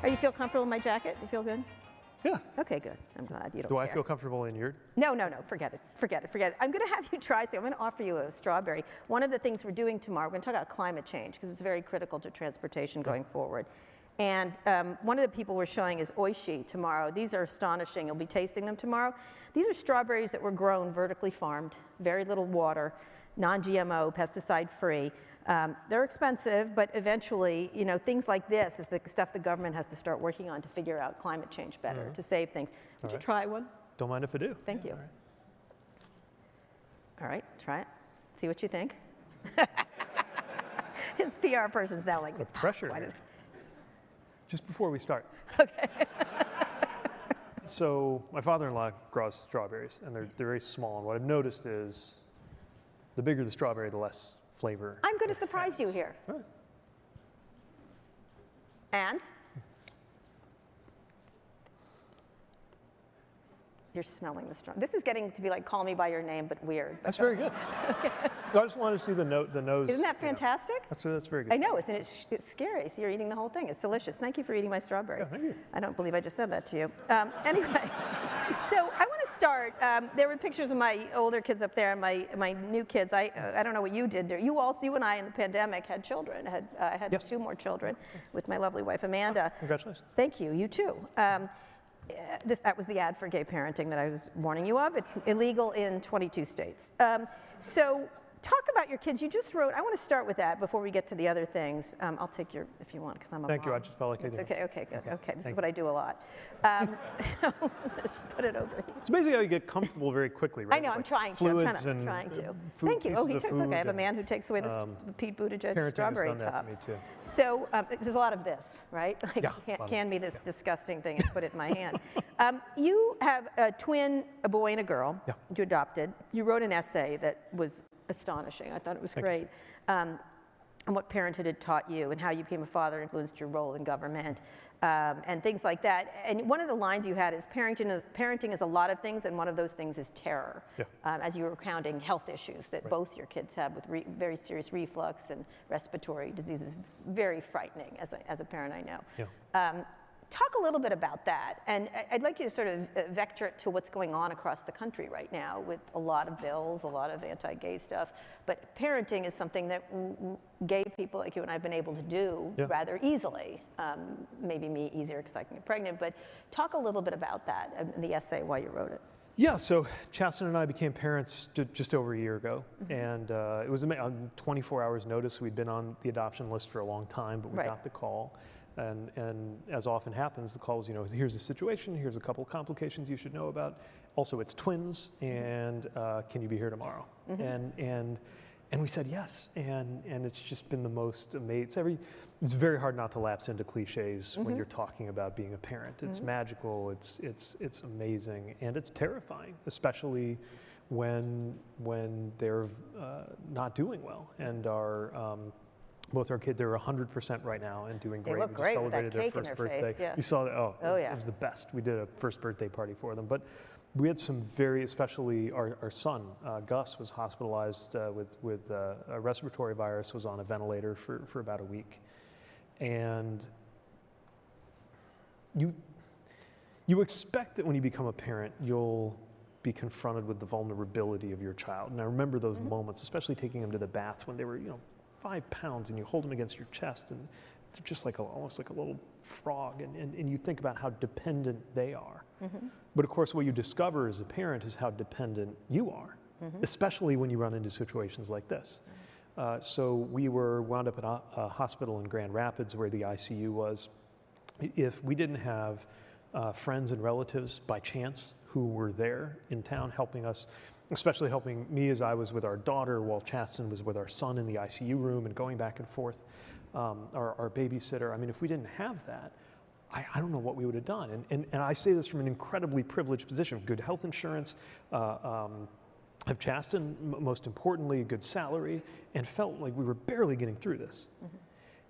Are you feel comfortable in my jacket? You feel good? Yeah. Okay, good. I'm glad you don't Do care. I feel comfortable in your? No, forget it. I'm going to have you try something. I'm going to offer you a strawberry. One of the things we're doing tomorrow, we're going to talk about climate change because it's very critical to transportation going forward. And one of the people we're showing is Oishi tomorrow. These are astonishing. You'll be tasting them tomorrow. These are strawberries that were grown vertically farmed, very little water, non-GMO, pesticide-free. They're expensive, but eventually, you know, things like this is the stuff the government has to start working on to figure out climate change better, to save things. Would you try one? Don't mind if I do. Thank you. All right, try it. See what you think. His PR person sound like the pressure. Just before we start. Okay. So my father-in-law grows strawberries, and they're very small. And what I've noticed is, the bigger the strawberry, the less flavor. I'm going to surprise you here. Right. And? You're smelling the straw. This is getting to be like Call Me By Your Name, but weird. That's very good. Okay. I just wanted to see the nose. Isn't that fantastic? That's very good. I know, isn't it? It's scary. So you're eating the whole thing. It's delicious. Thank you for eating my strawberry. Yeah, thank you. I don't believe I just said that to you. Anyway, so I want to start. There were pictures of my older kids up there and my new kids. I don't know what you did there. You and I in the pandemic had children. I had yes. 2 more children with my lovely wife Amanda. Oh, congratulations. Thank you. You too. That was the ad for gay parenting that I was warning you of. It's illegal in 22 states. So talk about your kids. You just wrote, I want to start with that before we get to the other things. I'll take your, if you want, because I'm a Thank mom. you, I just felt like I did. Okay, good. Okay, this is Thank what I do a lot. So just put it over here. It's amazing how you get comfortable very quickly, right? I know, I'm trying to. Fluids I'm trying to. Food, Thank you. Oh, he pieces takes, of okay, I have a food man who takes away the Pete Buttigieg strawberry done that to me tops. too. So there's a lot of this, right? Like, Yeah, can me this disgusting thing and put it in my hand. You have a twin, a boy and a girl, you adopted. You wrote an essay that was astonishing. I thought it was great. And what parenthood had taught you and how you became a father influenced your role in government and things like that. And one of the lines you had is parenting is a lot of things, and one of those things is terror. Yeah. As you were recounting health issues that both your kids have with very serious reflux and respiratory diseases. Very frightening as a parent, I know. Yeah. Talk a little bit about that, and I'd like you to sort of vector it to what's going on across the country right now with a lot of bills, a lot of anti-gay stuff, but parenting is something that gay people like you and I have been able to do rather easily. Maybe me easier because I can get pregnant, but talk a little bit about that in the essay while you wrote it. Yeah, so Chasten and I became parents just over a year ago, and it was on 24 hours notice. We'd been on the adoption list for a long time, but we got the call. And as often happens, the call was, here's the situation, here's a couple of complications you should know about. Also, it's twins, and can you be here tomorrow? And we said yes, and it's just been the most amazing. It's very hard not to lapse into cliches when you're talking about being a parent. It's magical, it's amazing, and it's terrifying, especially when they're not doing well and are. Both our kids, they're 100% right now and doing great. They look great with that celebrated their cake in first their birthday. face, yeah. You saw that? It was the best. We did a first birthday party for them. But we had some especially our son, Gus, was hospitalized with a respiratory virus, was on a ventilator for about a week. And you expect that when you become a parent, you'll be confronted with the vulnerability of your child. And I remember those moments, especially taking them to the baths when they were, 5 pounds, and you hold them against your chest, and they're just almost like a little frog, and you think about how dependent they are. But of course, what you discover as a parent is how dependent you are, especially when you run into situations like this. So we wound up at a hospital in Grand Rapids where the ICU was. If we didn't have friends and relatives by chance who were there in town helping us, especially helping me as I was with our daughter while Chasten was with our son in the ICU room and going back and forth, our babysitter. I mean, if we didn't have that, I don't know what we would have done. And I say this from an incredibly privileged position, good health insurance, have Chasten, most importantly, a good salary, and felt like we were barely getting through this.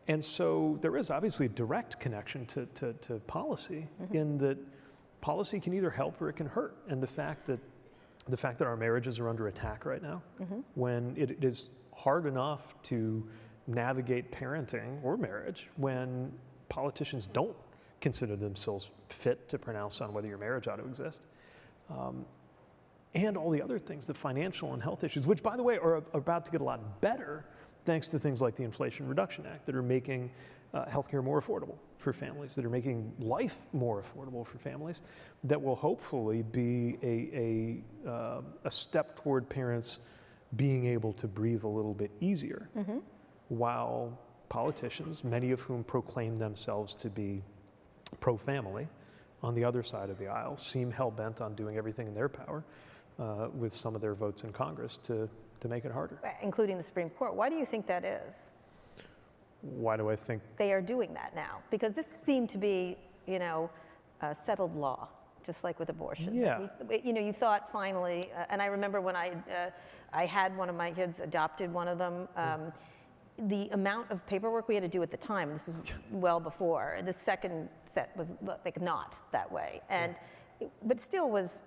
And so there is obviously a direct connection to policy in that policy can either help or it can hurt. And the fact that our marriages are under attack right now, when it is hard enough to navigate parenting or marriage when politicians don't consider themselves fit to pronounce on whether your marriage ought to exist. And all the other things, the financial and health issues, which, by the way, are about to get a lot better thanks to things like the Inflation Reduction Act that are making healthcare more affordable for families, that are making life more affordable for families, that will hopefully be a step toward parents being able to breathe a little bit easier, while politicians, many of whom proclaim themselves to be pro-family, on the other side of the aisle, seem hell-bent on doing everything in their power with some of their votes in Congress to make it harder. Including the Supreme Court. Why do you think that is? Why do I think? They are doing that now. Because this seemed to be, settled law, just like with abortion. Yeah. You thought finally, and I remember when I had one of my kids, adopted one of them, the amount of paperwork we had to do at the time, this is well before, the second set was like not that way, but still was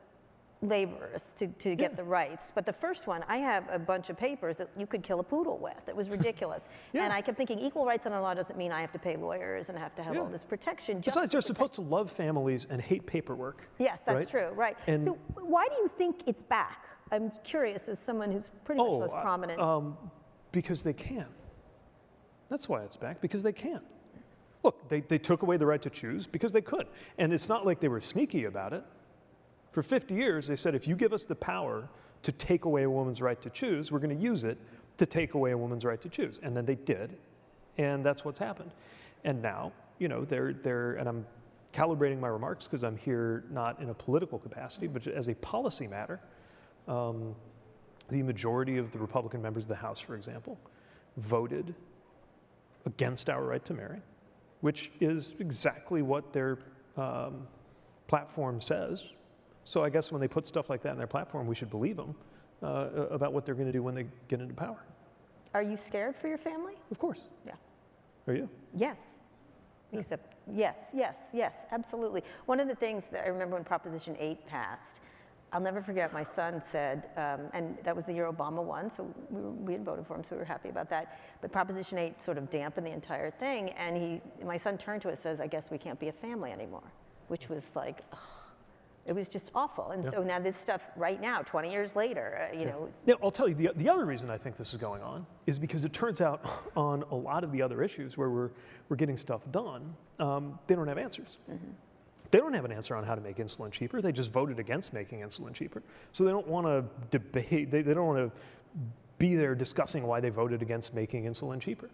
laborious to get the rights. But the first one, I have a bunch of papers that you could kill a poodle with. It was ridiculous. And I kept thinking, equal rights under law doesn't mean I have to pay lawyers and I have to have all this protection. Besides, they're supposed to love families and hate paperwork. Yes, that's true, right. And so why do you think it's back? I'm curious, as someone who's pretty much less prominent. Because they can. That's why it's back, because they can. Look, they took away the right to choose because they could. And it's not like they were sneaky about it. For 50 years, they said, if you give us the power to take away a woman's right to choose, we're going to use it to take away a woman's right to choose. And then they did, and that's what's happened. And now, and I'm calibrating my remarks because I'm here not in a political capacity, but as a policy matter. The majority of the Republican members of the House, for example, voted against our right to marry, which is exactly what their platform says. So I guess when they put stuff like that in their platform, we should believe them about what they're going to do when they get into power. Are you scared for your family? Of course. Yeah. Are you? Yes. Except, yes, absolutely. One of the things that I remember when Proposition 8 passed, I'll never forget, my son said, and that was the year Obama won, so we had voted for him, so we were happy about that. But Proposition 8 sort of dampened the entire thing, and my son turned to it and says, I guess we can't be a family anymore, which was like, ugh. It was just awful. And so now this stuff right now, 20 years later, Now, I'll tell you, the other reason I think this is going on is because it turns out on a lot of the other issues where we're getting stuff done, they don't have answers. They don't have an answer on how to make insulin cheaper. They just voted against making insulin cheaper. So they don't want to debate, they don't want to be there discussing why they voted against making insulin cheaper.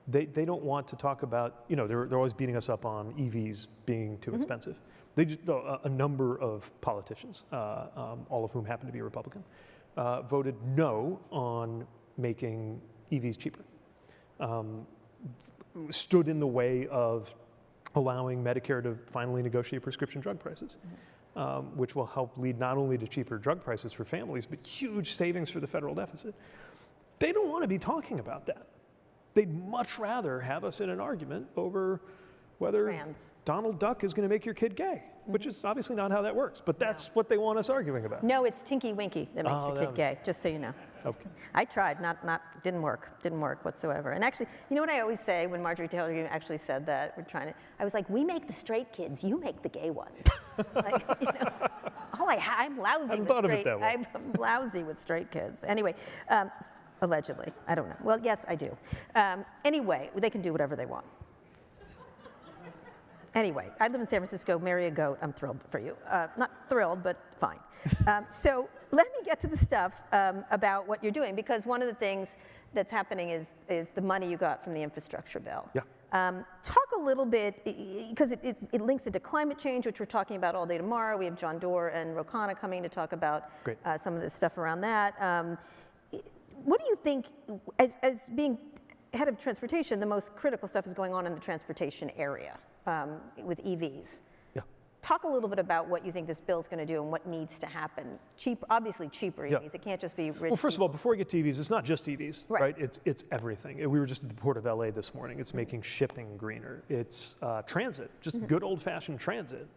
They don't want to talk about, they're always beating us up on EVs being too expensive. They just, a number of politicians, all of whom happen to be Republican, voted no on making EVs cheaper. Stood in the way of allowing Medicare to finally negotiate prescription drug prices, which will help lead not only to cheaper drug prices for families, but huge savings for the federal deficit. They don't want to be talking about that. They'd much rather have us in an argument over whether Donald Duck is going to make your kid gay, which is obviously not how that works, but that's what they want us arguing about. No, it's Tinky Winky that makes your kid gay, just so you know. Okay. I tried, didn't work whatsoever. And actually, you know what I always say when Marjorie Taylor Greene actually said that, I was like, we make the straight kids, you make the gay ones. I'm lousy with straight, I'm lousy with straight kids. Anyway, allegedly, I don't know. Well, yes, I do. Anyway, they can do whatever they want. Anyway, I live in San Francisco, marry a goat, I'm thrilled for you. Not thrilled, but fine. So let me get to the stuff about what you're doing, because one of the things that's happening is the money you got from the infrastructure bill. Yeah. Talk a little bit, because it links it to climate change, which we're talking about all day tomorrow. We have John Doerr and Ro Khanna coming to talk about some of the stuff around that. What do you think, as being head of transportation, the most critical stuff is going on in the transportation area with EVs? Yeah. Talk a little bit about what you think this bill is going to do and what needs to happen. Obviously cheaper EVs. It can't just be rich. Well, first of all, before we get to EVs, it's not just EVs, right? It's everything. We were just at the Port of LA this morning. It's making shipping greener. It's transit, just good old-fashioned transit.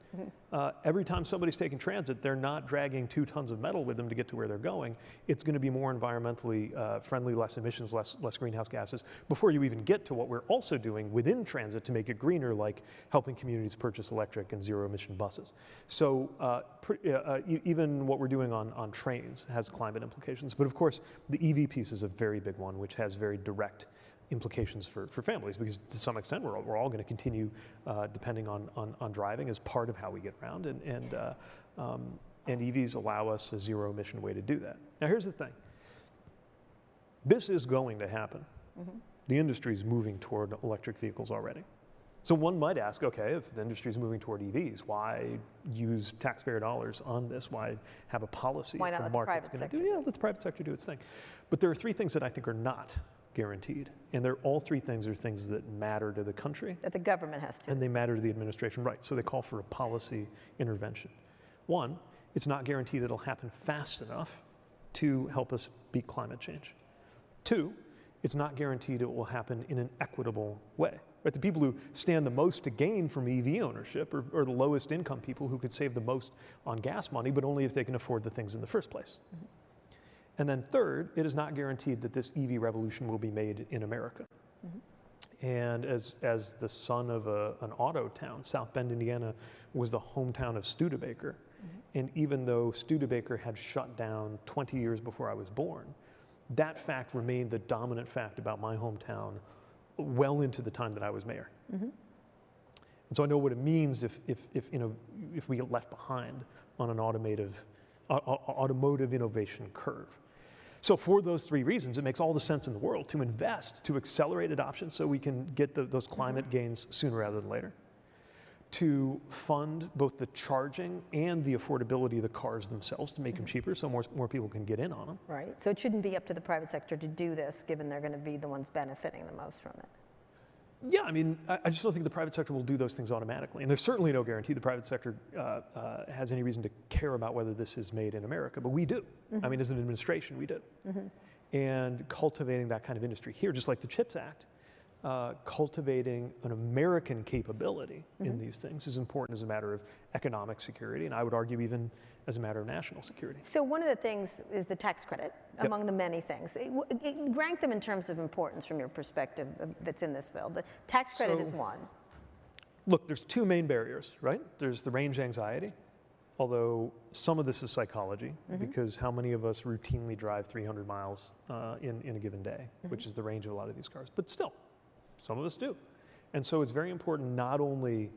Every time somebody's taking transit, they're not dragging 2 tons of metal with them to get to where they're going. It's going to be more environmentally friendly, less emissions, less greenhouse gases, before you even get to what we're also doing within transit to make it greener, like helping communities purchase electric and zero-emission buses. So even what we're doing on trains has climate implications. But of course, the EV piece is a very big one, which has very direct implications for families, because to some extent we're all going to continue depending on driving as part of how we get around, and EVs allow us a zero-emission way to do that. Now here's the thing. This is going to happen. The industry is moving toward electric vehicles already. So one might ask, okay, if the industry is moving toward EVs, why use taxpayer dollars on this? Why have a policy why not if the market's going to do? Yeah, let the private sector do its thing. But there are 3 things that I think are not guaranteed, and all 3 things are things that matter to the country. That the government has to. And they matter to the administration, right? So they call for a policy intervention. 1, it's not guaranteed it'll happen fast enough to help us beat climate change. 2, it's not guaranteed it will happen in an equitable way. Right? The people who stand the most to gain from EV ownership are the lowest income people who could save the most on gas money, but only if they can afford the things in the first place. And then 3rd, it is not guaranteed that this EV revolution will be made in America. And as the son of an auto town, South Bend, Indiana was the hometown of Studebaker. And even though Studebaker had shut down 20 years before I was born, that fact remained the dominant fact about my hometown well into the time that I was mayor. And so I know what it means if we get left behind on an automotive innovation curve. So for those 3 reasons, it makes all the sense in the world to invest, to accelerate adoption so we can get those climate gains sooner rather than later, to fund both the charging and the affordability of the cars themselves to make them cheaper so more people can get in on them. Right, so it shouldn't be up to the private sector to do this, given they're going to be the ones benefiting the most from it. Yeah, I mean, I just don't think the private sector will do those things automatically. And there's certainly no guarantee the private sector has any reason to care about whether this is made in America, but we do. I mean, as an administration, we do. And cultivating that kind of industry here, just like the CHIPS Act, cultivating an American capability in these things is important as a matter of economic security, and I would argue even as a matter of national security. So one of the things is the tax credit, among the many things. Rank them in terms of importance from your perspective that's in this bill. The tax credit is one. Look, there's 2 main barriers, right? There's the range anxiety, although some of this is psychology, because how many of us routinely drive 300 miles in a given day, which is the range of a lot of these cars, but still. Some of us do. And so it's very important not only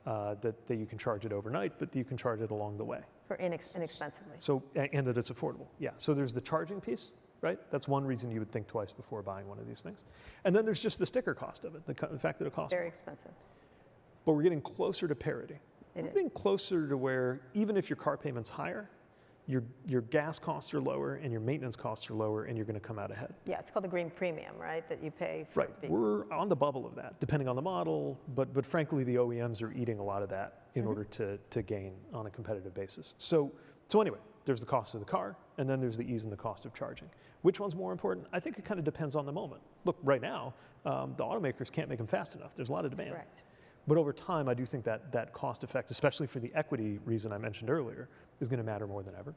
that you can charge it overnight, but that you can charge it along the way. For inexpensively. So, and that it's affordable. Yeah, so there's the charging piece, right? That's one reason you would think twice before buying one of these things. And then there's just the sticker cost of it, the fact that it costs very more. Expensive. But we're getting closer to parity. We're getting closer to where even if your car payment's higher, your gas costs are lower and your maintenance costs are lower, and you're going to come out ahead. Yeah, it's called the green premium, right? That you pay for. Right. We're on the bubble of that, depending on the model, but frankly, the OEMs are eating a lot of that in order to gain on a competitive basis. So anyway, there's the cost of the car, and then there's the ease and the cost of charging. Which one's more important? I think it kind of depends on the moment. Look, right now, the automakers can't make them fast enough. There's a lot of demand. Correct. But over time, I do think that cost effect, especially for the equity reason I mentioned earlier, is going to matter more than ever.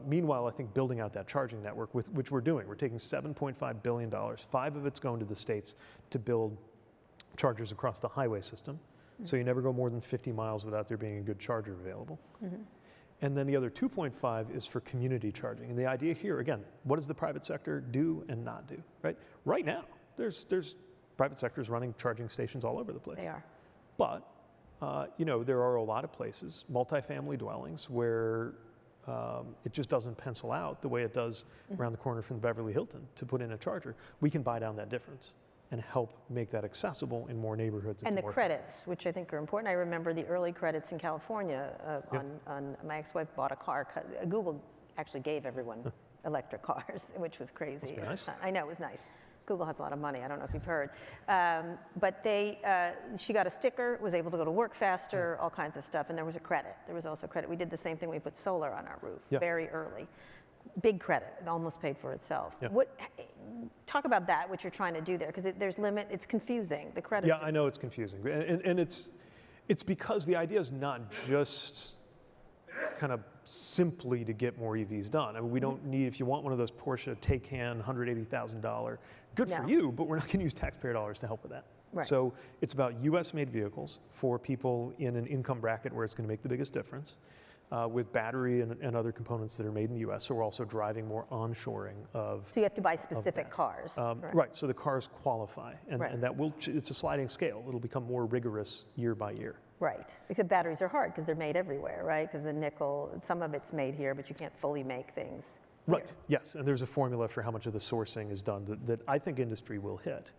Meanwhile, I think building out that charging network, which we're doing, we're taking $7.5 billion, 5 of it's going to the states to build chargers across the highway system. So you never go more than 50 miles without there being a good charger available. And then the other 2.5 is for community charging. And the idea here, again, what does the private sector do and not do, right? Right now, there's private sectors running charging stations all over the place. They are. But, there are a lot of places, multifamily dwellings, where it just doesn't pencil out the way it does around the corner from the Beverly Hilton to put in a charger. We can buy down that difference and help make that accessible in more neighborhoods. And the credits, which I think are important. I remember the early credits in California on my ex-wife bought a car. Google actually gave everyone electric cars, which was crazy. Nice. I know, it was nice. Google has a lot of money. I don't know if you've heard. But she got a sticker, was able to go to work faster, all kinds of stuff. And there was a credit. There was also credit. We did the same thing. We put solar on our roof very early. Big credit. It almost paid for itself. Yeah. Talk about that, what you're trying to do there, because there's limit. It's confusing. The credits. Yeah, I know it's confusing. And it's because the idea is not just kind of simply to get more EVs done. I mean, we don't need, if you want one of those Porsche Taycan $180,000, good for you, but we're not going to use taxpayer dollars to help with that. Right. So it's about US-made vehicles for people in an income bracket where it's going to make the biggest difference, with battery and other components that are made in the US. So we're also driving more onshoring of. So you have to buy specific cars. Right, so the cars qualify, and that it's a sliding scale. It'll become more rigorous year by year. Right, except batteries are hard because they're made everywhere, right? Because the nickel, some of it's made here, but you can't fully make things here. Right, yes, and there's a formula for how much of the sourcing is done that I think industry will hit.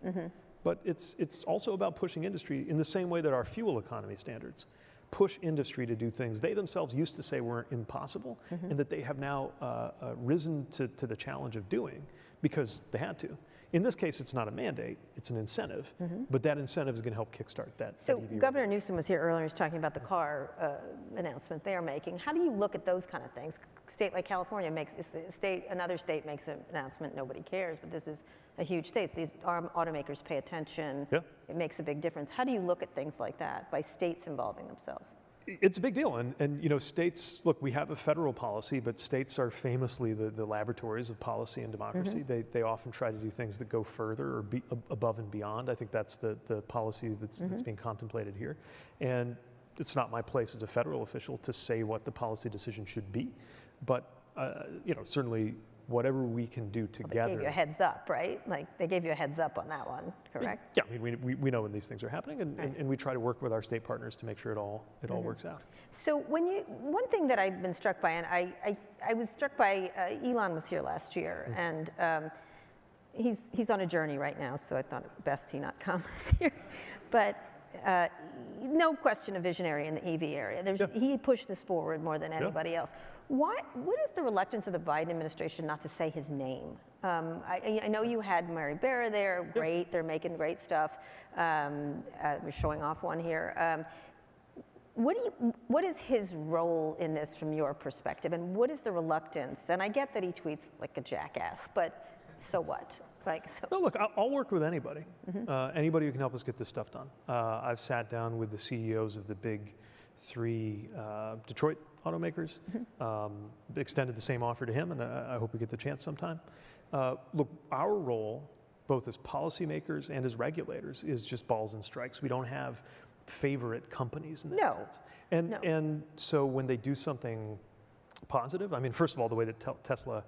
But it's also about pushing industry in the same way that our fuel economy standards push industry to do things they themselves used to say were impossible, and that they have now risen to the challenge of doing because they had to. In this case, it's not a mandate, it's an incentive, but that incentive is going to help kickstart that. So Governor Newsom was here earlier, he was talking about the car announcement they're making. How do you look at those kind of things? A state like California another state makes an announcement, nobody cares, but this is a huge state. These automakers pay attention, it makes a big difference. How do you look at things like that by states involving themselves? It's a big deal, and you know, states, look, we have a federal policy, but states are famously the laboratories of policy and democracy. They often try to do things that go further or be above and beyond. I think that's the policy that's being contemplated here. And it's not my place as a federal official to say what the policy decision should be, but you know, certainly whatever we can do together. Well, they gave you a heads up, right? Like they gave you a heads up on that one, correct? Yeah, I mean, we know when these things are happening, and we try to work with our state partners to make sure it all works out. So one thing that I've been struck by, and I was struck by, Elon was here last year, and he's on a journey right now, so I thought it best he not come this year. But no question a visionary in the EV area. He pushed this forward more than anybody else. What is the reluctance of the Biden administration not to say his name? I know you had Mary Barra there, great, they're making great stuff. We're showing off one here. What is his role in this from your perspective, and what is the reluctance? And I get that he tweets like a jackass, but so what? No, look, I'll work with anybody. Anybody who can help us get this stuff done. I've sat down with the CEOs of the big 3 Detroit automakers, extended the same offer to him, and I hope we get the chance sometime. Look, our role, both as policymakers and as regulators, is just balls and strikes. We don't have favorite companies in that sense. And so when they do something positive, I mean, first of all, the way that Tesla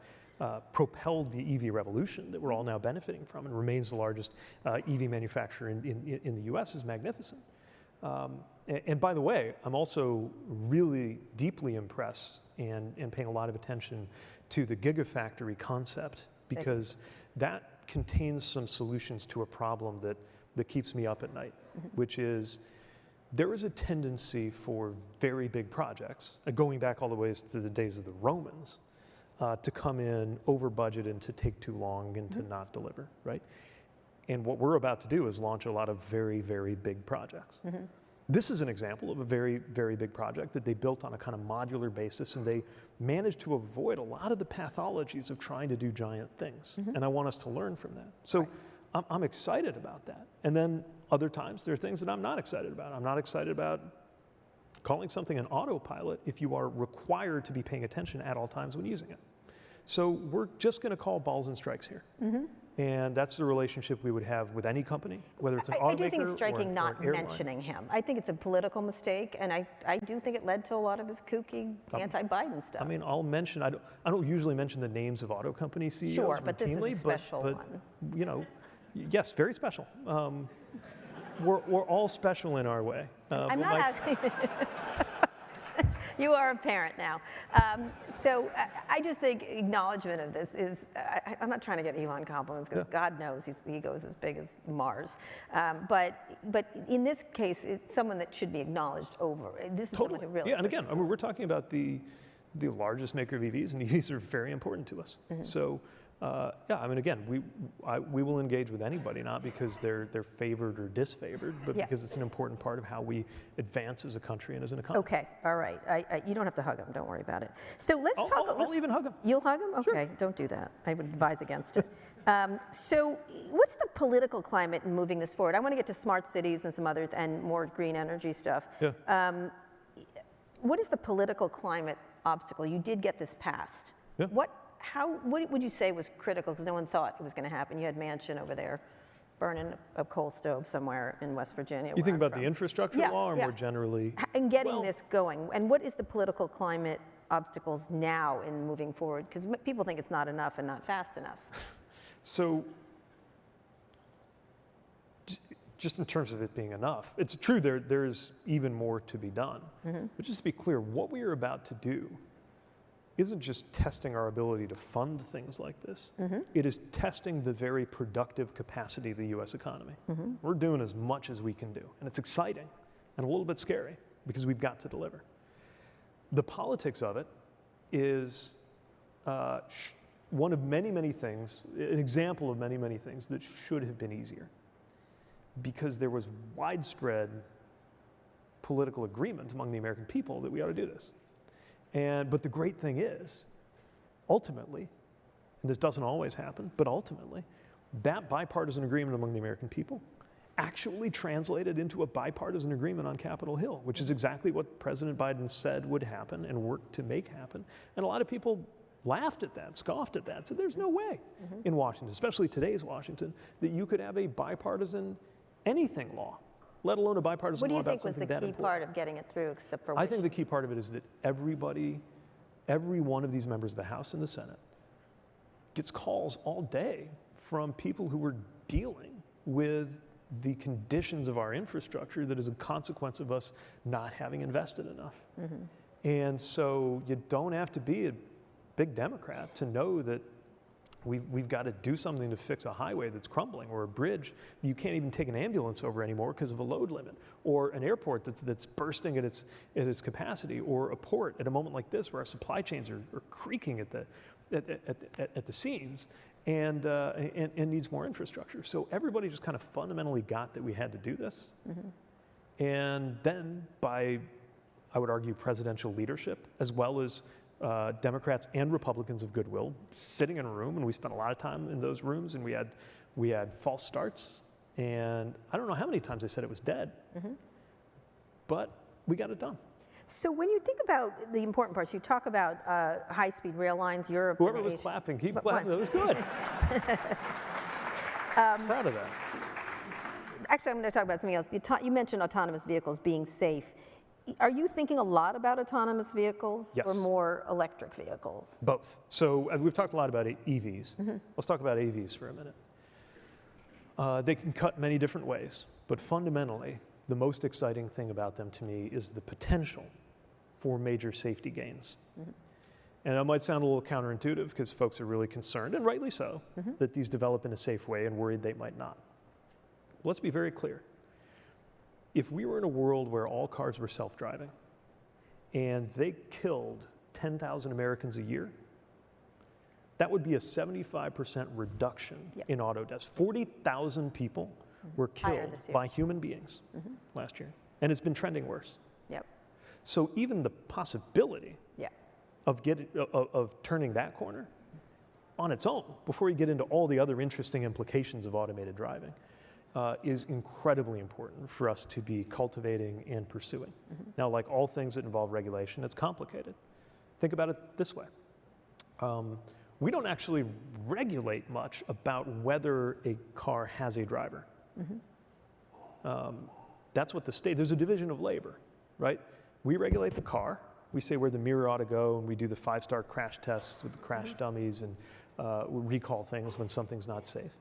propelled the EV revolution that we're all now benefiting from and remains the largest EV manufacturer in the US is magnificent. And by the way, I'm also really deeply impressed and paying a lot of attention to the Gigafactory concept, because that contains some solutions to a problem that keeps me up at night, which is there is a tendency for very big projects, going back all the ways to the days of the Romans, to come in over budget and to take too long and to not deliver, right? And what we're about to do is launch a lot of very, very big projects. This is an example of a very, very big project that they built on a kind of modular basis, and they managed to avoid a lot of the pathologies of trying to do giant things. And I want us to learn from that. So I'm excited about that. And then other times there are things that I'm not excited about. I'm not excited about calling something an autopilot if you are required to be paying attention at all times when using it. So we're just going to call balls and strikes here. And that's the relationship we would have with any company, whether it's an automaker. I do think it's striking not mentioning him. I think it's a political mistake, and I do think it led to a lot of his kooky anti-Biden stuff. I mean, I'll mention, I don't usually mention the names of auto company CEOs sure, but routinely, this is a special one. You know, yes, very special. We're all special in our way. I'm not asking. You are a parent now. So I just think acknowledgement of this is, I'm not trying to get Elon compliments, because God knows his ego is as big as Mars. But in this case, it's someone that should be acknowledged over. This is totally. Like a real and again, I mean, we're talking about the largest maker of EVs, and EVs are very important to us. So Yeah, I mean, again, we will engage with anybody, not because they're favored or disfavored, but because it's an important part of how we advance as a country and as an economy. Okay, all right. You don't have to hug him. Don't worry about it. So let's talk. I'll even hug him. You'll hug him? Okay, Sure. don't do that. I would advise against it. So what's the political climate in moving this forward? I want to get to smart cities and some other and more green energy stuff. Yeah. What is the political climate obstacle? You did get this passed. Yeah. What would you say was critical? Because no one thought it was going to happen. You had Manchin over there burning a coal stove somewhere in West Virginia. You think about the infrastructure law or more generally? And getting this going. And what is the political climate obstacles now in moving forward? Because people think it's not enough and not fast enough. So just in terms of it being enough, it's true there's even more to be done. But just to be clear, what we are about to do isn't just testing our ability to fund things like this. It is testing the very productive capacity of the U.S. economy. We're doing as much as we can do. And it's exciting and a little bit scary because we've got to deliver. The politics of it is one of many, many things, an example of many, many things that should have been easier because there was widespread political agreement among the American people that we ought to do this. But the great thing is, ultimately, and this doesn't always happen, but ultimately, that bipartisan agreement among the American people actually translated into a bipartisan agreement on Capitol Hill, which is exactly what President Biden said would happen and worked to make happen. And a lot of people laughed at that, scoffed at that, said there's no way in Washington, especially today's Washington, that you could have a bipartisan anything law, let alone a bipartisan law about something that important. What do you think was the key part of getting it through, except for I think the key part of it is that every one of these members of the House and the Senate gets calls all day from people who are dealing with the conditions of our infrastructure that is a consequence of us not having invested enough. And so you don't have to be a big Democrat to know that we've got to do something to fix a highway that's crumbling, or a bridge you can't even take an ambulance over anymore because of a load limit, or an airport that's bursting at its capacity, or a port at a moment like this where our supply chains are creaking at the seams and needs more infrastructure. So everybody just kind of fundamentally got that we had to do this. And then by, I would argue, presidential leadership, as well as Democrats and Republicans of goodwill sitting in a room, and we spent a lot of time in those rooms, and we had false starts, and I don't know how many times they said it was dead, but we got it done. So when you think about the important parts, you talk about high-speed rail lines, Europe. Whoever was clapping, keep clapping. That was good. Proud of that. Actually, I'm going to talk about something else. You mentioned autonomous vehicles being safe. Are you thinking a lot about autonomous vehicles or more electric vehicles? Both. So we've talked a lot about EVs. Let's talk about AVs for a minute. They can cut many different ways, but fundamentally, the most exciting thing about them to me is the potential for major safety gains. And that might sound a little counterintuitive because folks are really concerned, and rightly so, that these develop in a safe way and worried they might not. Let's be very clear. If we were in a world where all cars were self-driving and they killed 10,000 Americans a year, that would be a 75% reduction in auto deaths. 40,000 people were killed by human beings last year, and it's been trending worse. So even the possibility of turning that corner on its own, before you get into all the other interesting implications of automated driving, is incredibly important for us to be cultivating and pursuing. Now, like all things that involve regulation, it's complicated. Think about it this way. We don't actually regulate much about whether a car has a driver. That's what the state, there's a division of labor, right? We regulate the car. We say where the mirror ought to go, and we do the 5-star crash tests with the crash dummies, and we recall things when something's not safe.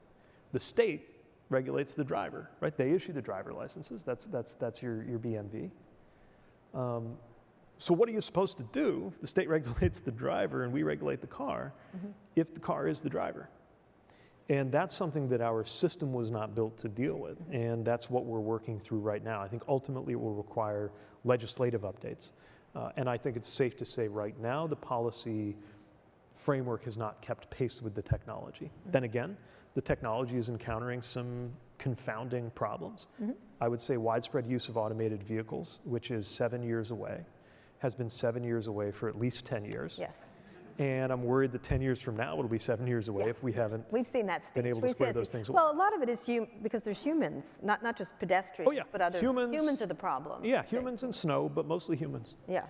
The state regulates the driver, right? They issue the driver licenses. That's your BMV. So what are you supposed to do if the state regulates the driver and we regulate the car if the car is the driver? And that's something that our system was not built to deal with, and that's what we're working through right now. I think ultimately it will require legislative updates. And I think it's safe to say right now the policy framework has not kept pace with the technology. Then again, the technology is encountering some confounding problems. I would say widespread use of automated vehicles, which is 7 years away, has been 7 years away for at least 10 years. Yes. And I'm worried that 10 years from now, it'll be 7 years away if we haven't We've seen that speech. been able to square those things away. Well, a lot of it is because there's humans, not just pedestrians, but other humans are the problem. Yeah, humans and snow, but mostly humans. Yeah.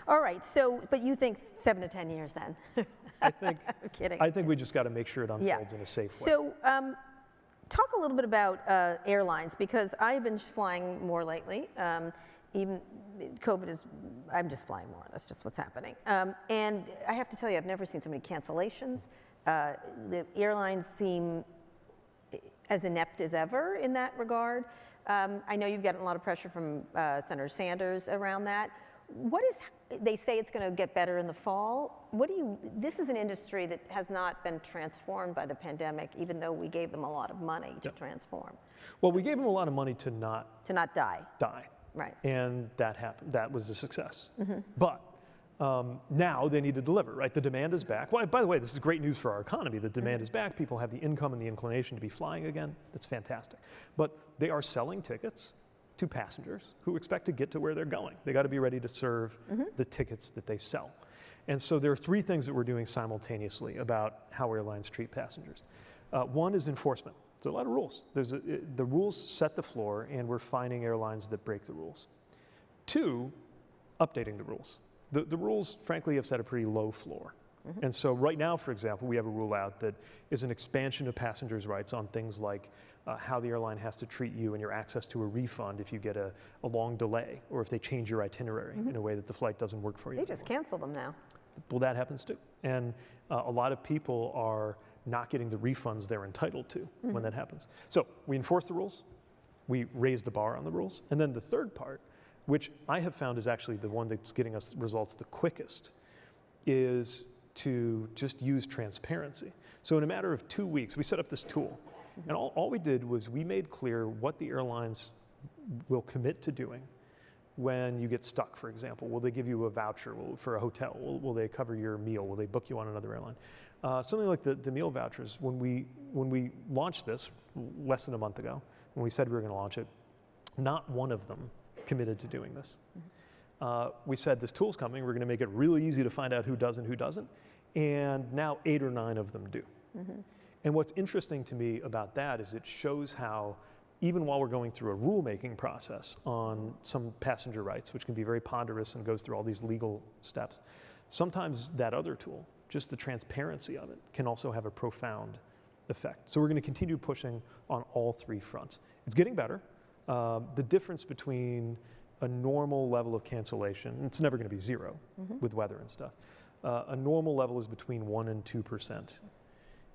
All right, so, but you think 7 to 10 years then? I think, I'm kidding. I think we just got to make sure it unfolds in a safe way. So, talk a little bit about airlines, because I've been flying more lately. Even COVID I'm just flying more. That's just what's happening. And I have to tell you, I've never seen so many cancellations. The airlines seem as inept as ever in that regard. I know you've gotten a lot of pressure from Senator Sanders around that. They say it's going to get better in the fall. This is an industry that has not been transformed by the pandemic, even though we gave them a lot of money to transform. Well, we gave them a lot of money to not die. Right. And that happened. That was a success. But now they need to deliver, right? The demand is back. Well, by the way, this is great news for our economy. The demand is back. People have the income and the inclination to be flying again. That's fantastic. But they are selling tickets to passengers who expect to get to where they're going. They got to be ready to serve the tickets that they sell. And so there are three things that we're doing simultaneously about how airlines treat passengers. One is enforcement. So a lot of rules. The rules set the floor, and we're finding airlines that break the rules. Two, updating the rules. The rules, frankly, have set a pretty low floor. And so right now, for example, we have a rule out that is an expansion of passengers' rights on things like how the airline has to treat you and your access to a refund if you get a long delay, or if they change your itinerary in a way that the flight doesn't work for you. They just cancel them now. Well, that happens too. And a lot of people are not getting the refunds they're entitled to when that happens. So we enforce the rules, we raise the bar on the rules, and then the third part, which I have found is actually the one that's getting us results the quickest, is to just use transparency. So in a matter of 2 weeks, we set up this tool, and all we did was we made clear what the airlines will commit to doing when you get stuck, for example. Will they give you a voucher for a hotel? Will they cover your meal? Will they book you on another airline? Something like the meal vouchers. When we launched this less than a month ago, when we said we were going to launch it, not one of them committed to doing this. We said this tool's coming, we're going to make it really easy to find out who does and who doesn't, and now 8 or 9 of them do. And what's interesting to me about that is it shows how, even while we're going through a rulemaking process on some passenger rights, which can be very ponderous and goes through all these legal steps, sometimes that other tool, just the transparency of it, can also have a profound effect. So we're going to continue pushing on all 3 fronts. It's getting better. The difference between a normal level of cancellation, it's never going to be 0 with weather and stuff. A normal level is between 1% and 2%.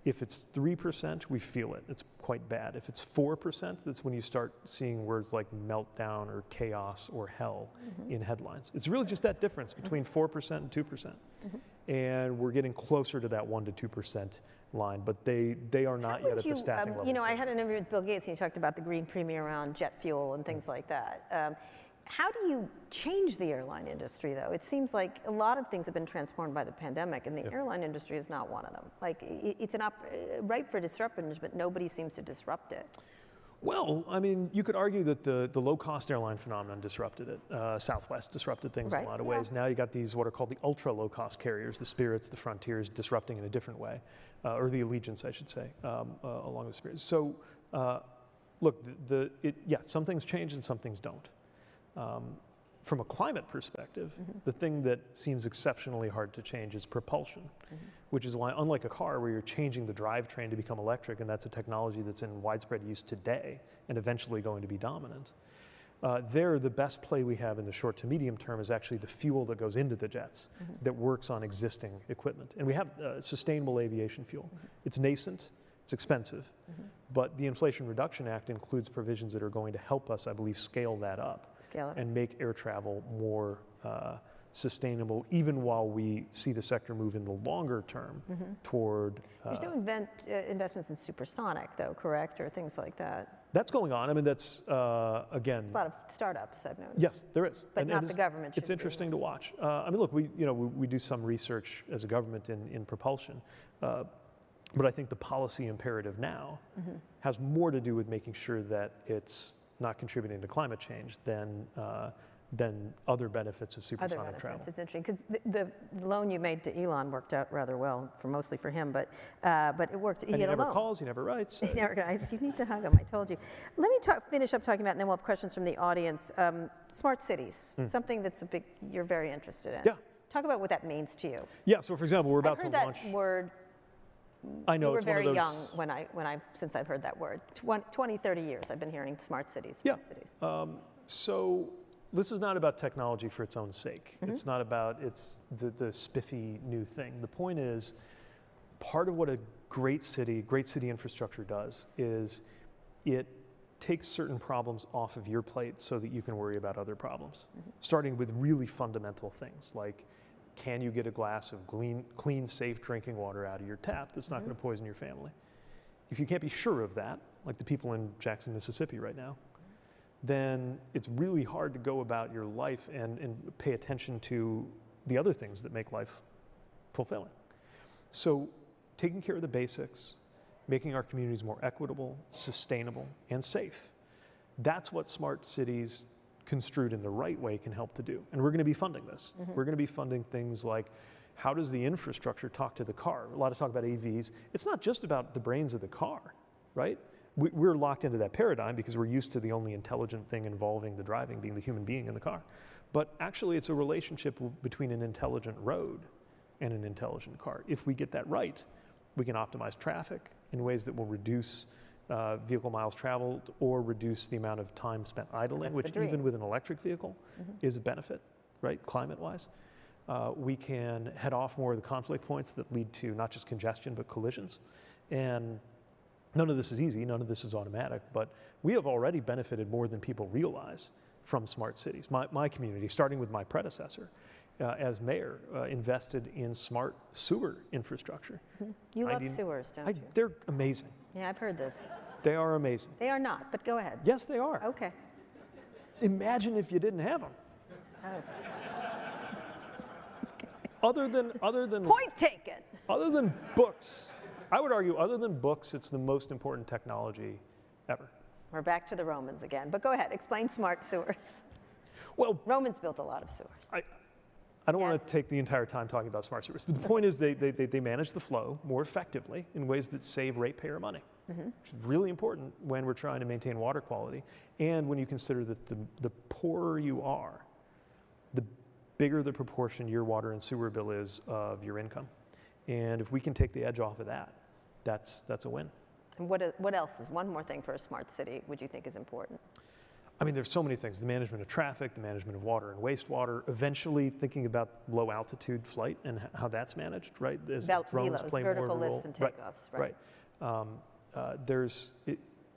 If it's 3%, we feel it. It's quite bad. If it's 4%, that's when you start seeing words like meltdown or chaos or hell in headlines. It's really just that difference between 4% and 2%. And we're getting closer to that 1% to 2% line, but they are not yet at the staffing level. You know, I had an interview with Bill Gates, and he talked about the green premium around jet fuel and things like that. How do you change the airline industry, though? It seems like a lot of things have been transformed by the pandemic, and the airline industry is not one of them. Like, it's ripe for disruption, but nobody seems to disrupt it. Well, I mean, you could argue that the low-cost airline phenomenon disrupted it. Southwest disrupted things in a lot of ways. Now you got these what are called the ultra-low-cost carriers, the Spirits, the Frontiers, disrupting in a different way, or the Allegiants, I should say, along with Spirits. So, look, some things change and some things don't. From a climate perspective, the thing that seems exceptionally hard to change is propulsion, which is why, unlike a car where you're changing the drivetrain to become electric, and that's a technology that's in widespread use today and eventually going to be dominant, the best play we have in the short to medium term is actually the fuel that goes into the jets that works on existing equipment. And we have sustainable aviation fuel. It's nascent. It's expensive, but the Inflation Reduction Act includes provisions that are going to help us, I believe, scale that up and make air travel more sustainable, even while we see the sector move in the longer term toward. There's no investments in supersonic, though, correct, or things like that? That's going on. I mean, that's, again. There's a lot of startups, I've noticed. Yes, there is. But not the government. It's interesting to watch. I mean, look, we do some research as a government in propulsion, but I think the policy imperative now has more to do with making sure that it's not contributing to climate change than other benefits of supersonic travel. It's interesting because the loan you made to Elon worked out rather well, mostly for him, but it worked. And he never calls, he never writes. He never writes. You need to hug him. I told you. Let me finish up talking about, and then we'll have questions from the audience. Smart cities, something that's you're very interested in. Yeah. Talk about what that means to you. Yeah. So, for example, we're about I've heard to launch. That word. I know, you were it's one of very those, young since I've heard that word. 20, 30 years I've been hearing smart cities. Smart cities. So this is not about technology for its own sake. It's not about the spiffy new thing. The point is, part of what a great city infrastructure does is it takes certain problems off of your plate so that you can worry about other problems. Starting with really fundamental things like, can you get a glass of clean, safe drinking water out of your tap that's not going to poison your family? If you can't be sure of that, like the people in Jackson, Mississippi right now, then it's really hard to go about your life and pay attention to the other things that make life fulfilling. So taking care of the basics, making our communities more equitable, sustainable, and safe. That's what smart cities construed in the right way can help to do. And we're going to be funding this. We're going to be funding things like, how does the infrastructure talk to the car? A lot of talk about AVs. It's not just about the brains of the car, right? We're locked into that paradigm because we're used to the only intelligent thing involving the driving being the human being in the car. But actually it's a relationship between an intelligent road and an intelligent car. If we get that right, we can optimize traffic in ways that will reduce vehicle miles traveled or reduce the amount of time spent idling, which even with an electric vehicle is a benefit, right, climate-wise. We can head off more of the conflict points that lead to not just congestion, but collisions. And none of this is easy, none of this is automatic, but we have already benefited more than people realize from smart cities. My community, starting with my predecessor, as mayor, invested in smart sewer infrastructure. You love sewers, don't you? They're amazing. Yeah, I've heard this. They are amazing. They are not, but go ahead. Yes, they are. Okay. Imagine if you didn't have them. Oh. Other than Point taken. Other than books, I would argue, other than books, it's the most important technology ever. We're back to the Romans again, but go ahead, explain smart sewers. Well, Romans built a lot of sewers. I don't want to take the entire time talking about smart sewers, but the point is they manage the flow more effectively in ways that save ratepayer money, which is really important when we're trying to maintain water quality, and when you consider that the poorer you are, the bigger the proportion your water and sewer bill is of your income. And if we can take the edge off of that, that's a win. And what else is one more thing for a smart city would you think is important? I mean, there's so many things. The management of traffic, the management of water and wastewater, eventually thinking about low altitude flight and how that's managed, right? As drones play more of a role. Vertical lifts and takeoffs, right.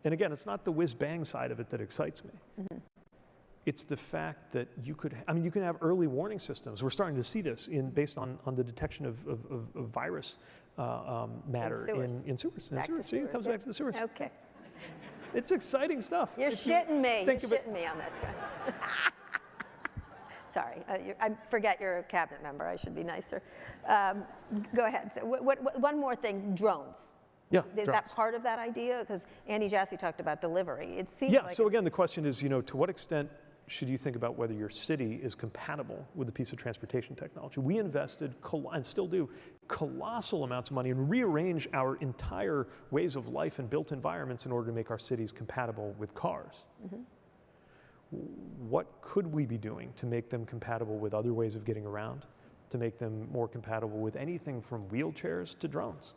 And again, it's not the whiz-bang side of it that excites me. It's the fact that you can have early warning systems. We're starting to see this based on the detection of virus matter in sewers. See, it comes back to the sewers. Okay. It's exciting stuff. You're shitting me. You're shitting me on this guy. Sorry, I forget you're a cabinet member. I should be nicer. Go ahead. So one more thing, drones. Yeah, Is that part of that idea? Because Andy Jassy talked about delivery. It seems like so again, the question is, to what extent should you think about whether your city is compatible with a piece of transportation technology? We invested, and still do, colossal amounts of money and rearrange our entire ways of life and built environments in order to make our cities compatible with cars. What could we be doing to make them compatible with other ways of getting around, to make them more compatible with anything from wheelchairs to drones?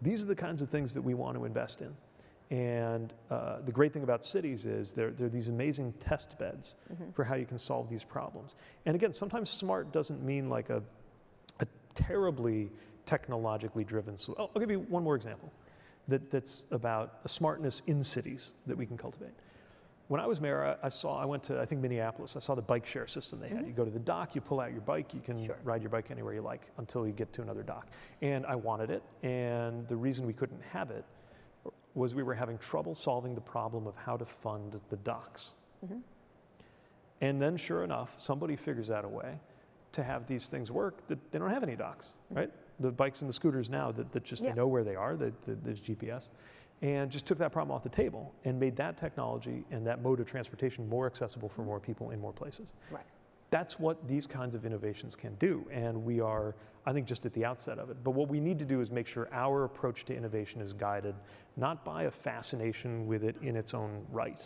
These are the kinds of things that we want to invest in. And the great thing about cities is they're these amazing test beds for how you can solve these problems. And again, sometimes smart doesn't mean like a terribly technologically driven solution. I'll give you one more example that's about a smartness in cities that we can cultivate. When I was mayor, I went to, I think, Minneapolis. I saw the bike share system they had. You go to the dock, you pull out your bike, you can ride your bike anywhere you like until you get to another dock. And I wanted it, and the reason we couldn't have it was we were having trouble solving the problem of how to fund the docks. And then, sure enough, somebody figures out a way to have these things work that they don't have any docks, right? The bikes and the scooters now that just they know where they are, there's GPS. And just took that problem off the table and made that technology and that mode of transportation more accessible for more people in more places. Right. That's what these kinds of innovations can do. And we are, I think, just at the outset of it. But what we need to do is make sure our approach to innovation is guided not by a fascination with it in its own right,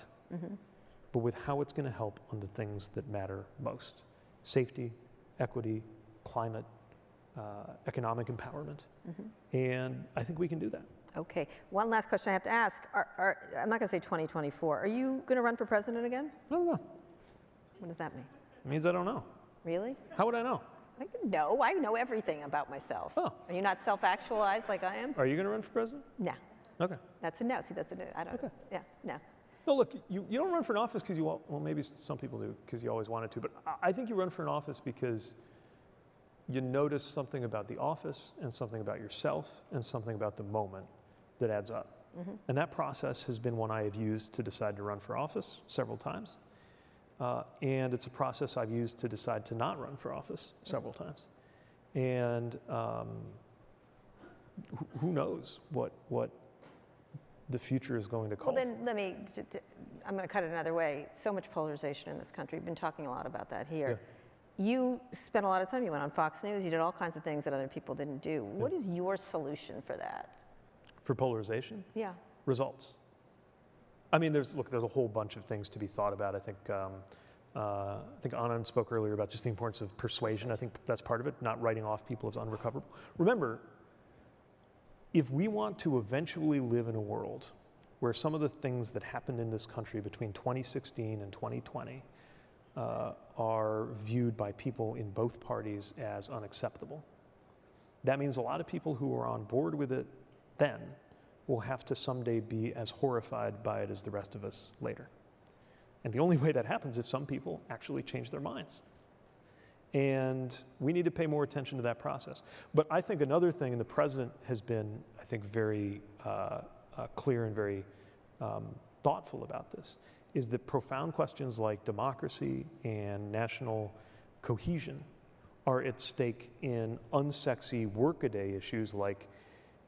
but with how it's going to help on the things that matter most. Safety, equity, climate, economic empowerment. And I think we can do that. Okay, one last question I have to ask. I'm not going to say 2024. Are you going to run for president again? I don't know. What does that mean? It means I don't know. Really? How would I know? I know everything about myself. Oh. Are you not self-actualized like I am? Are you going to run for president? No. Okay. That's a no. See, that's a no. I don't. Okay. Yeah, no. No, look, you don't run for an office because you want, well, maybe some people do because you always wanted to, but I think you run for an office because you notice something about the office and something about yourself and something about the moment that adds up. And that process has been one I have used to decide to run for office several times. And it's a process I've used to decide to not run for office several times. And who knows what the future is going to call. Well, then I'm going to cut it another way. So much polarization in this country. We've been talking a lot about that here. You spent a lot of time, you went on Fox News, you did all kinds of things that other people didn't do. What is your solution for that? For polarization? Yeah. Results. I mean, there's a whole bunch of things to be thought about. I think Anand spoke earlier about just the importance of persuasion. I think that's part of it, not writing off people as unrecoverable. Remember, if we want to eventually live in a world where some of the things that happened in this country between 2016 and 2020 are viewed by people in both parties as unacceptable, that means a lot of people who were on board with it then will have to someday be as horrified by it as the rest of us later. And the only way that happens is if some people actually change their minds. And we need to pay more attention to that process. But I think another thing, and the president has been, I think, very clear and very thoughtful about this, is that profound questions like democracy and national cohesion are at stake in unsexy workaday issues like,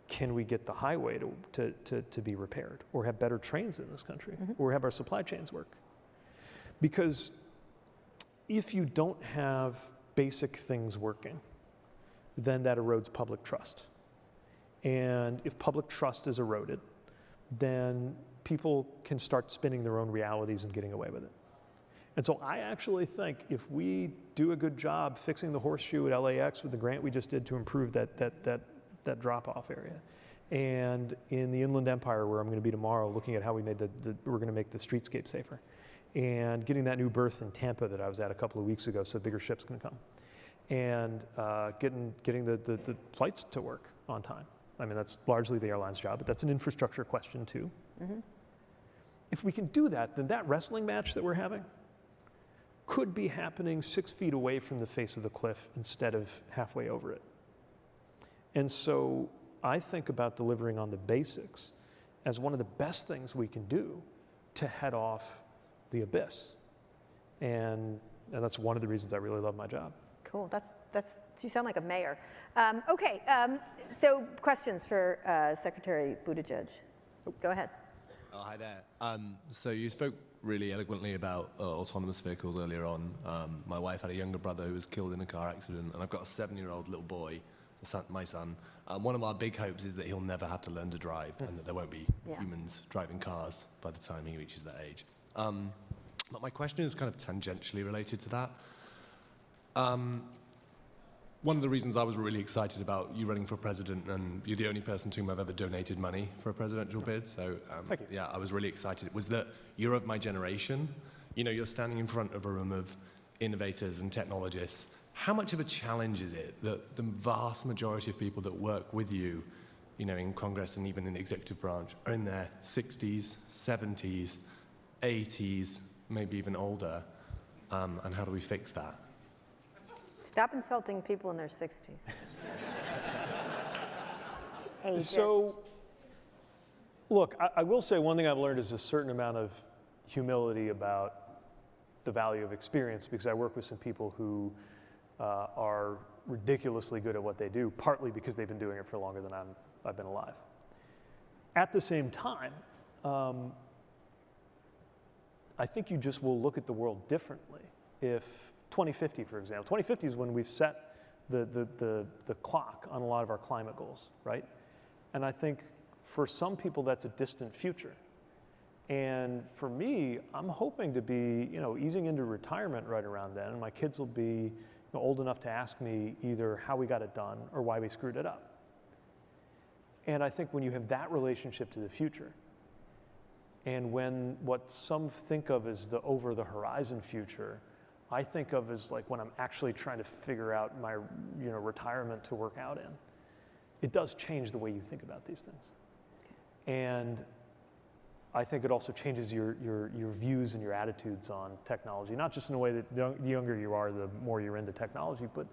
can we get the highway to be repaired, or have better trains in this country, or have our supply chains work? Because if you don't have basic things working, then that erodes public trust. And if public trust is eroded, then people can start spinning their own realities and getting away with it. And so I actually think if we do a good job fixing the horseshoe at LAX with the grant we just did to improve that drop-off area, and in the Inland Empire, where I'm going to be tomorrow, looking at how we made we're going to make the streetscape safer, and getting that new berth in Tampa that I was at a couple of weeks ago, so bigger ships can come, and getting the flights to work on time. I mean, that's largely the airline's job, but that's an infrastructure question too. If we can do that, then that wrestling match that we're having could be happening 6 feet away from the face of the cliff instead of halfway over it. And so I think about delivering on the basics as one of the best things we can do to head off the abyss. And that's one of the reasons I really love my job. Cool. You sound like a mayor. Okay. So questions for Secretary Buttigieg. Go ahead. Oh, hi there. So you spoke really eloquently about autonomous vehicles earlier on. My wife had a younger brother who was killed in a car accident, and I've got a 7-year-old little boy, my son. One of our big hopes is that he'll never have to learn to drive, and that there won't be humans driving cars by the time he reaches that age. But my question is kind of tangentially related to that. One of the reasons I was really excited about you running for president, and you're the only person to whom I've ever donated money for a presidential bid, so yeah, I was really excited, was that you're of my generation. You know, you're standing in front of a room of innovators and technologists. How much of a challenge is it that the vast majority of people that work with you, you know, in Congress and even in the executive branch, are in their 60s, 70s, 80s, maybe even older, and how do we fix that? Stop insulting people in their 60s. Ageist. So, look, I will say one thing I've learned is a certain amount of humility about the value of experience, because I work with some people who are ridiculously good at what they do, partly because they've been doing it for longer than I've been alive. At the same time, I think you just will look at the world differently. If 2050, for example, 2050 is when we've set the clock on a lot of our climate goals, right? And I think for some people that's a distant future. And for me, I'm hoping to be, easing into retirement right around then, and my kids will be old enough to ask me either how we got it done or why we screwed it up. And I think when you have that relationship to the future, and when what some think of as the over-the-horizon future, I think of as like when I'm actually trying to figure out my retirement to work out in, it does change the way you think about these things. And I think it also changes your views and your attitudes on technology, not just in a way that the younger you are, the more you're into technology, but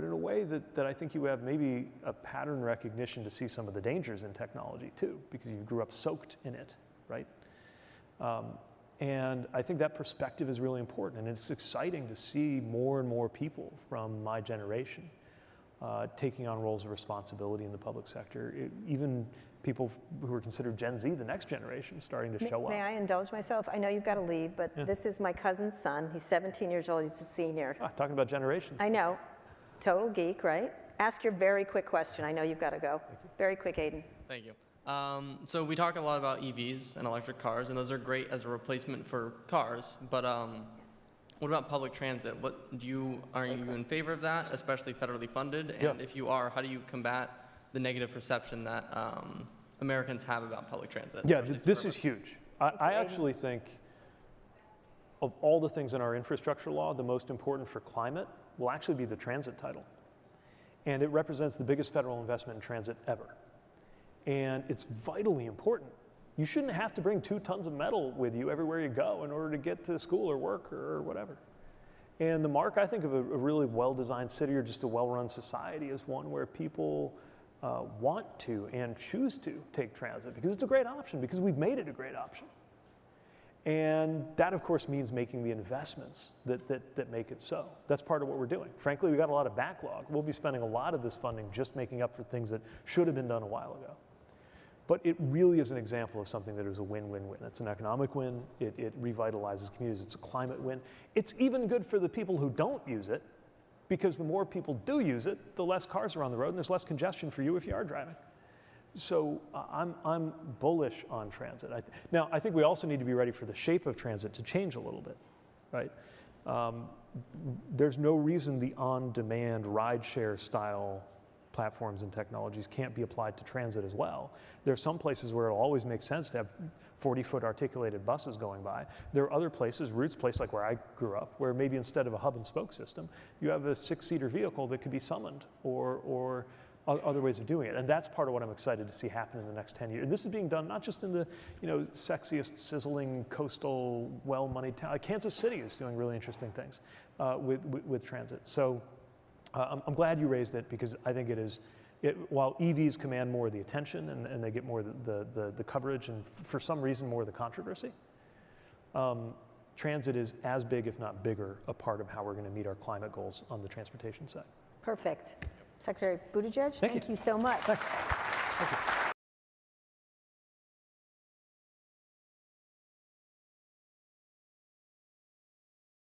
in a way that I think you have maybe a pattern recognition to see some of the dangers in technology too, because you grew up soaked in it, right? And I think that perspective is really important, and it's exciting to see more and more people from my generation taking on roles of responsibility in the public sector, even people who are considered Gen Z, the next generation, starting to show up. May I indulge myself? I know you've got to leave, but this is my cousin's son. He's 17 years old. He's a senior. Talking about generations. I know. Total geek, right? Ask your very quick question. I know you've got to go. Very quick, Aiden. Thank you. So we talk a lot about EVs and electric cars, and those are great as a replacement for cars. But what about public transit? Are you in favor of that, especially federally funded? And if you are, how do you combat the negative perception that Americans have about public transit? Yeah, this is huge. I actually think of all the things in our infrastructure law, the most important for climate will actually be the transit title. And it represents the biggest federal investment in transit ever. And it's vitally important. You shouldn't have to bring 2 tons of metal with you everywhere you go in order to get to school or work or whatever. And the mark, I think, of a really well-designed city or just a well-run society is one where people want to and choose to take transit because it's a great option, because we've made it a great option. And that, of course, means making the investments that make it so. That's part of what we're doing. Frankly, we've got a lot of backlog. We'll be spending a lot of this funding just making up for things that should have been done a while ago. But it really is an example of something that is a win-win-win. It's an economic win. It revitalizes communities. It's a climate win. It's even good for the people who don't use it, because the more people do use it, the less cars are on the road, and there's less congestion for you if you are driving. So I'm bullish on transit. Now, I think we also need to be ready for the shape of transit to change a little bit, right? There's no reason the on-demand rideshare style platforms and technologies can't be applied to transit as well. There are some places where it'll always make sense to have 40-foot articulated buses going by. There are other places, Root's place, like where I grew up, where maybe instead of a hub and spoke system, you have a 6-seater vehicle that could be summoned or other ways of doing it. And that's part of what I'm excited to see happen in the next 10 years. And this is being done not just in the sexiest, sizzling, coastal, well-moneyed town. Kansas City is doing really interesting things with transit. So I'm glad you raised it, because I think while EVs command more of the attention and they get more the coverage and for some reason more of the controversy, transit is as big, if not bigger, a part of how we're going to meet our climate goals on the transportation side. Perfect. Secretary Buttigieg, thank you so much. Thanks. Thank you.